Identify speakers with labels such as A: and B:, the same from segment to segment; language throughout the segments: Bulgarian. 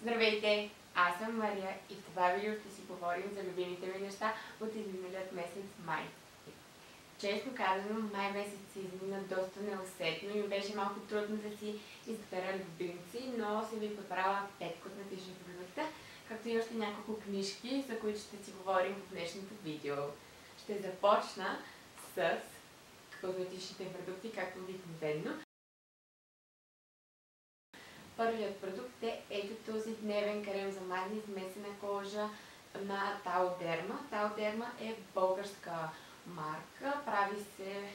A: Здравейте! Аз съм Мария и в това видео ще си говорим за любимите ми неща от изминалият месец май. Честно казано, май месец се измина доста неусетно и ми беше малко трудно да си избера любимци, но съм ви подбрала 5 козметични продукта, както и още няколко книжки, за които ще си говорим в днешното видео. Ще започна с козметичните продукти, както обикновено. Първият продукт е ето този дневен крем за мазни смесена кожа на Таодерма. Таодерма е българска марка. Прави се...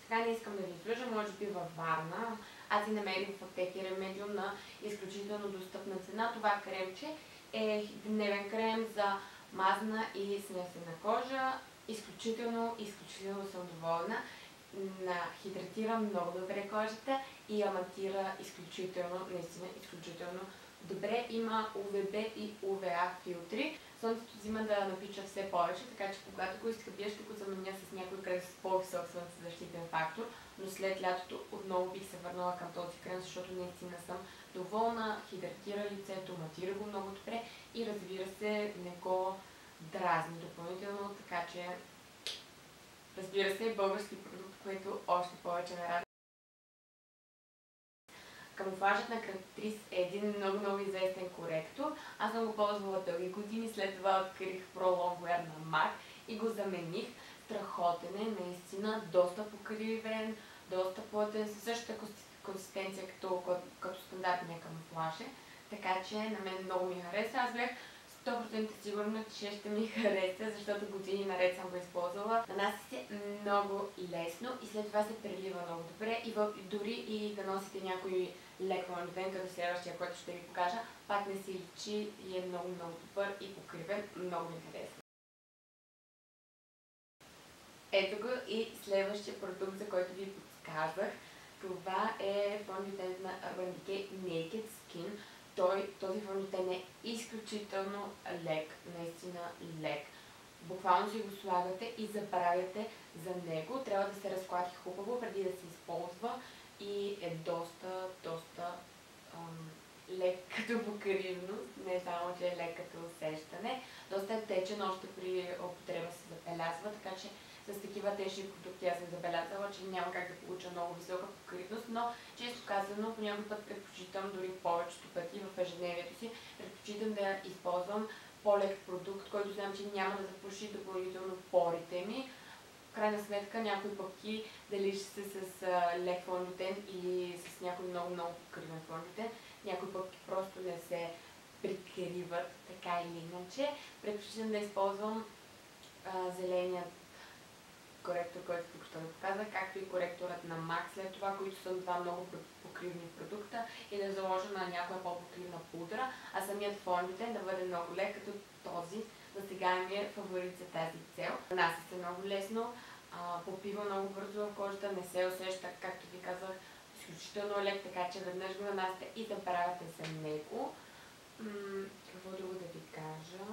A: Сега не искам да ви излъжа, може би във Варна. Аз си намерих в аптеки Ремедиум на изключително достъпна цена. Това кремче е дневен крем за мазна и смесена кожа. Изключително съм доволна. Хидратира много добре кожата и аматира наистина изключително добре. Има УВБ и УВА филтри. Слънцето взима да напича все повече, така че когато го изкъпя, ще го заменя с някой крем с по-висок слънцезащитен фактор, но след лятото отново бих се върнала към този крем, защото наистина съм доволна, хидратира лицето, аматира го много добре и разбира се, не го дразни допълнително, така че разбира се, български продукт, което още повече ме радва. Камуфлажът на Catrice е един много известен коректор. Аз съм го ползвала дълги години, след това открих Pro Longwear на MAC и го замених. Страхотен е, наистина, доста покривен, доста плътен, със същата консистенция като стандартния камуфлаж е. Така че на мен много ми хареса. Аз бях 100% сигурна, че ще ми хареса, защото години наред съм го използвала. Нанася се много лесно и след това се прелива много добре и дори и да носите някой лек фондитен, като следващия, който ще ви покажа, пак не се личи и е много добър и покривен. Много ми харесва. Ето го и следващия продукт, за който ви подсказах. Това е фондитен на Urban Decay Naked Skin. Този фондитен е изключително лек, наистина лек. Буквално си го слагате и забравяте за него. Трябва да се разклати хубаво преди да се използва и е доста лек като покривност, не само, че е лек като усещане. Доста е течен, още при употреба се забелязва, така че с такива течни продукти аз съм забелязала, че няма как да получа много висока покривност, но често казано, по някой път предпочитам, дори повечето пъти в ежедневието си, предпочитам да използвам по-лек продукт, който знам, че няма да запуши допълнително порите ми. В крайна сметка някои пъпки, дали ще се с лек фондитен или с някой много покривен фондитен, някои пъпки просто не се прикриват така или иначе. Предпочитам да използвам зеленият коректор, който тук ще ви показах, както и коректорът на MAC след това, които са два много покривни продукта и да заложа на някоя по-покривна пудра, а самият фондитен да бъде много лек, като този за сега ми е фаворит за тази цел. Нанася се много лесно, попива много бързо в кожата, не се усеща, както ви казах, изключително лек, така че веднъж го нанасяте и забравяте за него. Какво друго да ви кажа?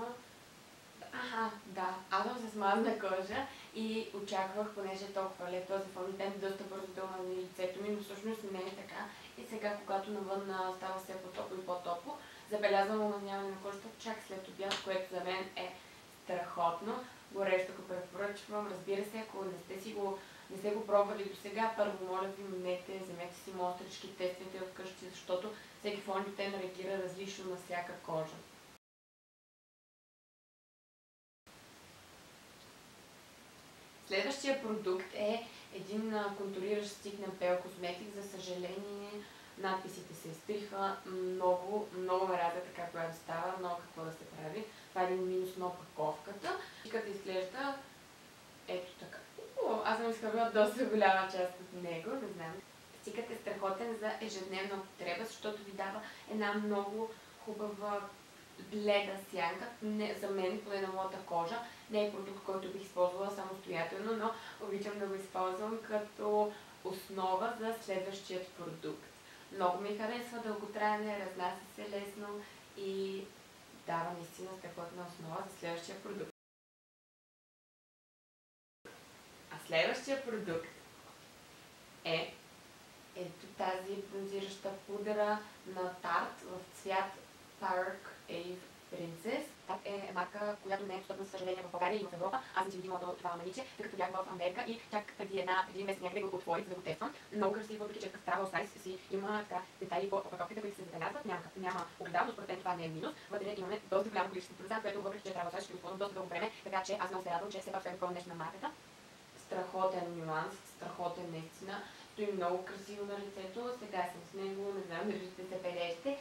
A: Да, аз съм с мазна кожа и очаквах, понеже е толкова лек този фондитен, доста бързо да омазни лицето ми, но всъщност не е така. И сега, когато навън става все по-топло и по-топло, забелязвам омазняване на кожата чак след обяд, което за мен е страхотно. Горещо го препоръчвам. Разбира се, ако не сте го пробвали до сега, първо моля ви, минете, вземете си мострички, тествайте вкъщи, защото всеки фондитен реагира различно на всяка кожа. Следващия продукт е един контуриращ стик на Pale Cosmetics. За съжаление, надписите се изтриха. Много ме радва така, когато става, много какво да се прави. Това е един минус на опаковката. Стикът изглежда ето така. Аз съм изхвърлила доста голяма част от него, не знам. Стикът е страхотен за ежедневна употреба, защото ви дава една много хубава бледа сянка. За мен, поне на моята кожа, не е продукт, който бих използвала самостоятелно, но обичам да го използвам като основа за следващият продукт. Много ми харесва, дълготраен е, разнася се лесно и дава наистина страхотна основа за следващия продукт. А следващия продукт е ето тази бронзираща пудра на Tarte в цвят Park Ave Princess. Това е марка, която не е достъпна, за съжаление, в България и в Европа. Аз съм си видимала това маниче, тъй като бях в Америка и чак преди един месец някъде го отворих, за да го тествам. Много красиво, въпреки че в travel size си има така детайли по опаковките, които се забелязват. Няма огледало, но според мен това не е минус. Вътре имаме доста голямо количество проза, което въпреки че е travel size ще го използвам доста дълго време, така че аз много се радвам, че все пак е такова нещо на марката. Страхотен нюанс, страхотен наистина. Стои много красиво на лицето. Сега съм с него, не знам дали ще се бележите.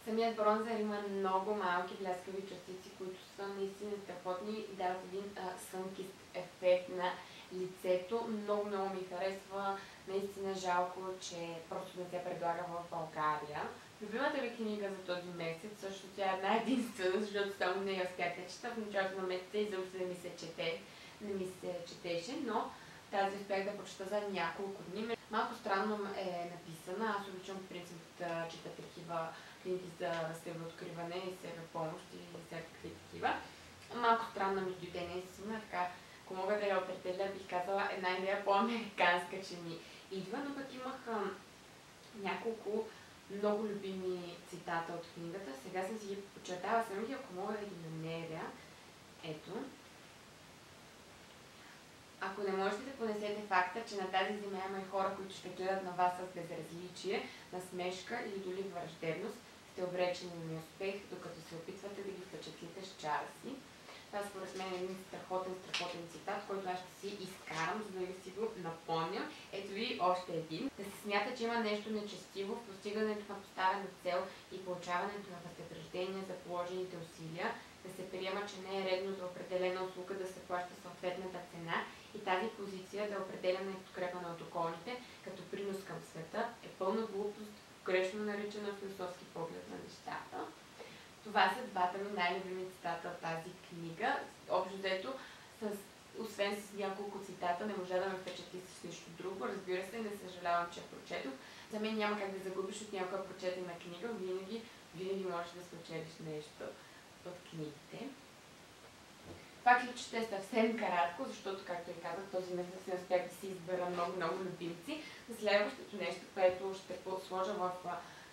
A: Самият бронзер има много малки бляскави частици, които са наистина страхотни и дават един сънкист ефект на лицето. Много ми харесва. Наистина жалко, че просто не се предлага в България. Любимата ми книга за този месец, също тя е една единствена, защото само не я успях да чета в началото на месеца и заобщо не ми се четеше, но тази успях да прочета за няколко дни. Малко странно е написана. Аз обичам в принцип да чета такива книги за себеоткриване и себепомощ и всякакви такива. Малко странна между те наистина, така, ако мога да я определя, бих казала една идея по-американска, че ми идва, но пък имах няколко много любими цитата от книгата. Сега съм си ги подчертала сами, ако мога да ги намеря. Ето. Ако не можете да понесете факта, че на тази земя има и хора, които ще гледат на вас с безразличие, насмешка или дори враждебност, сте обречени на неуспех, докато се опитвате да ги впечатлите с чара си. Това според мен е един страхотен цитат, който аз ще си изкарам, за да ви си го напомня. Ето ви още един. Да се смята, че има нещо нечестиво в постигането на поставена цел и получаването на възнаграждение за положените усилия, да се приема, че не е редно за определена услуга да се плаща съответната цена и тази позиция да е определена и подкрепена от околните, като принос към света, е пълна глупост, грешно наричана философски поглед на нещата. Това са двата ми най-любими цитата от тази книга. Общо взето, освен с няколко цитата, не можа да ме впечатли с нищо друго. Разбира се, не съжалявам, че я прочетох. За мен няма как да загубиш от някоя прочетена книга. Винаги можеш да спечелиш нещо от книгите. Пак ли ще е съвсем кратко, защото, както и казах, този месец не успях да си избера много любимци. За следващото нещо, което ще сложа в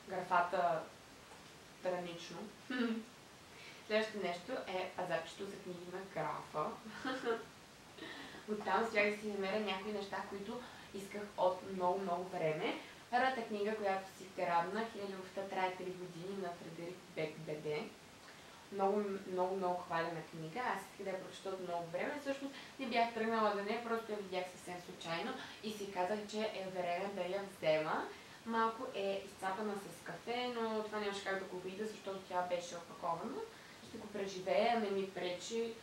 A: графата странично. Следващото нещо е пазарчето за книги на графа. Оттам успях да си намеря някои неща, които исках от много време. Първата книга, която си вкарабна, Хилядовостта трае 3 години на Фредерик Бек. Много хвалена книга. Аз исках да я прочета от много време. Всъщност не бях тръгнала да не, просто я видях съвсем случайно и си казах, че е време да я взема. Малко е изцапана с кафе, но това нямаше как да го видя, защото тя беше опакована. Ще го преживея, не ми пречи,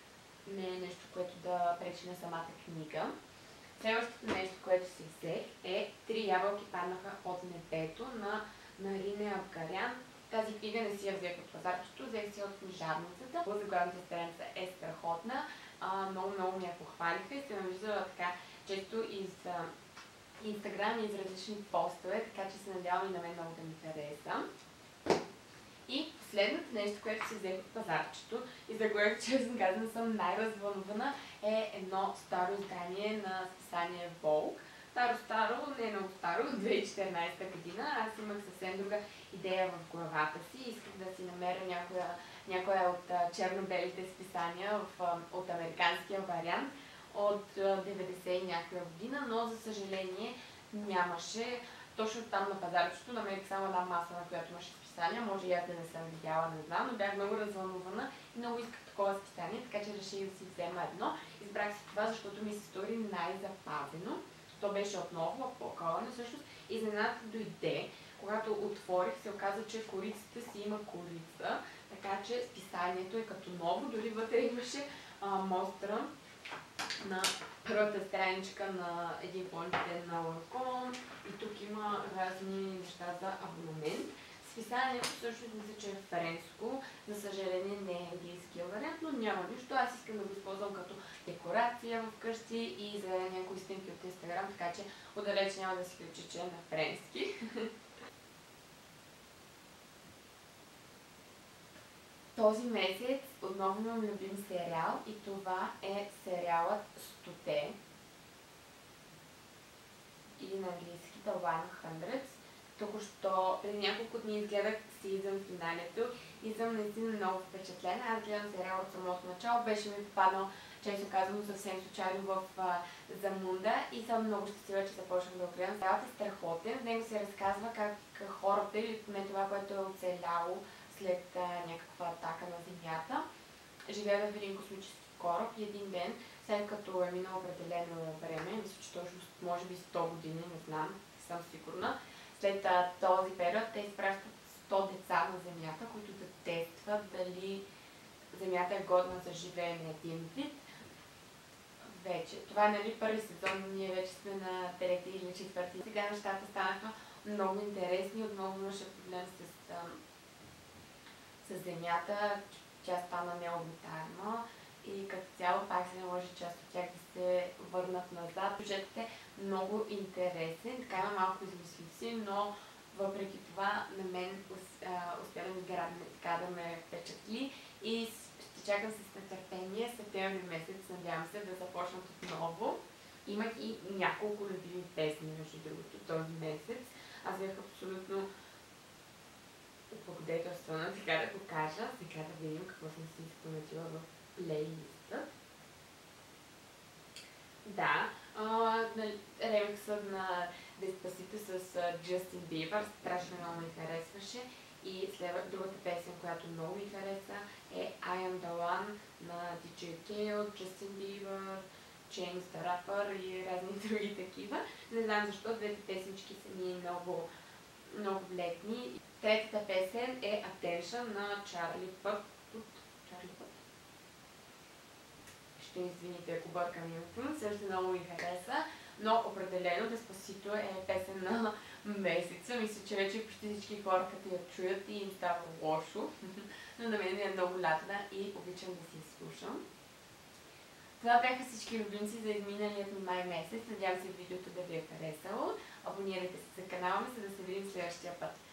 A: не е нещо, което да пречи на самата книга. Следващото нещо, което си взех е Три ябълки паднаха от небето на Нарине Абгарян. Тази книга не си я взех от пазарчето, взех си от книжарницата. Заглавната страница е страхотна, много ми я похвалиха и съм виждала така често из Инстаграм и из различни постове, така че се надявам и на мен много да ми хареса. И последното нещо, което си взех от пазарчето и за което, честно казано, съм най-развълнувана, е едно старо издание на списание Vogue. Старо, не е много старо, 2014 година. Аз имах съвсем друга идея в главата си. Исках да си намеря някоя от черно-белите списания от американския вариант от 90 и някоя година, но за съжаление нямаше. Точно там на пазарчето намерих само една маса, на която имаше списания. Може и аз да не съм видяла, не знам, но бях много развълнувана и много исках такова списание, така че реших да си взема едно. Избрах си това, защото ми се стори най-запазено. То беше отново опаковано, всъщност изненадата дойде. Когато отворих, се оказа, че корицата си има корица, така че списанието е като ново. Дори вътре имаше мостра на първата страничка на един пълнител на Лакон и тук има разни неща за абонамент. Списанието всъщност мисля, че е френско, за съжаление не е английския вариант, но няма нищо. Аз искам да го използвам като декорация вкъщи и за някои снимки от Инстаграм, така че отдалеч няма да си кричи, че е на френски. Този месец отново имам любим сериал и това е сериалът Стоте или на английски The 100. току-що, преди няколко дни изгледах сизън финалето и съм наистина много впечатлена. Аз гледам сериал от самото начало, беше ми попаднал, често казвам, съвсем случайно в Замунда и съм много щастлива, че започнах да го гледам. Сериалът е страхотен, в него се разказва как хората, или поне това, което е оцеляло след някаква атака на Земята, живеят в един космически кораб и един ден, след като е минало определено време, мисля, че точно може би 100 години, не знам, не съм сигурна, след този период те изпращат 100 деца на Земята, които да тестват дали Земята е годна за живеене един вид. Вече. Това е, нали, първи сезон, ние вече сме на трети или четвърти. Сега нещата станаха много интересни, отново имаше проблем с Земята, тя стана необитаема и като цяло пак се наложи част от тях да се върнат назад. Сюжетът е много интересен, така има малко измислици, но въпреки това на мен успя да ми грабне, така да ме впечатли и ще чакам с нетърпение септември месец, надявам се да започнат отново. Имах и няколко любими песни, между другото, този месец. Аз бях абсолютно облагодетелствана, така да го кажа. Сега да видим какво съм си изпълнила в плейлиста. Да, ремиксът на Деспасито с Джастин Бибър страшно много ми харесваше. И след другата песен, която много ми хареса, е I Am The One на DJ Khaled, Justin Bieber, Chance the Rapper и разни други такива. Не знам защо, двете песенички са ми много, много летни. Третата песен е Attention на Чарли Път. Ще извините, ако бъркам името, също много ми хареса, но определено Деспасито е песен на месеца. Мисля, че вече почти всички хора, като я чуят и им става лошо, но на мен е много лятна и обичам да си я слушам. Това бяха всички любимци за изминалият ми май месец. Надявам се видеото да ви е харесало. Абонирайте се за канала ми, за да се видим следващия път.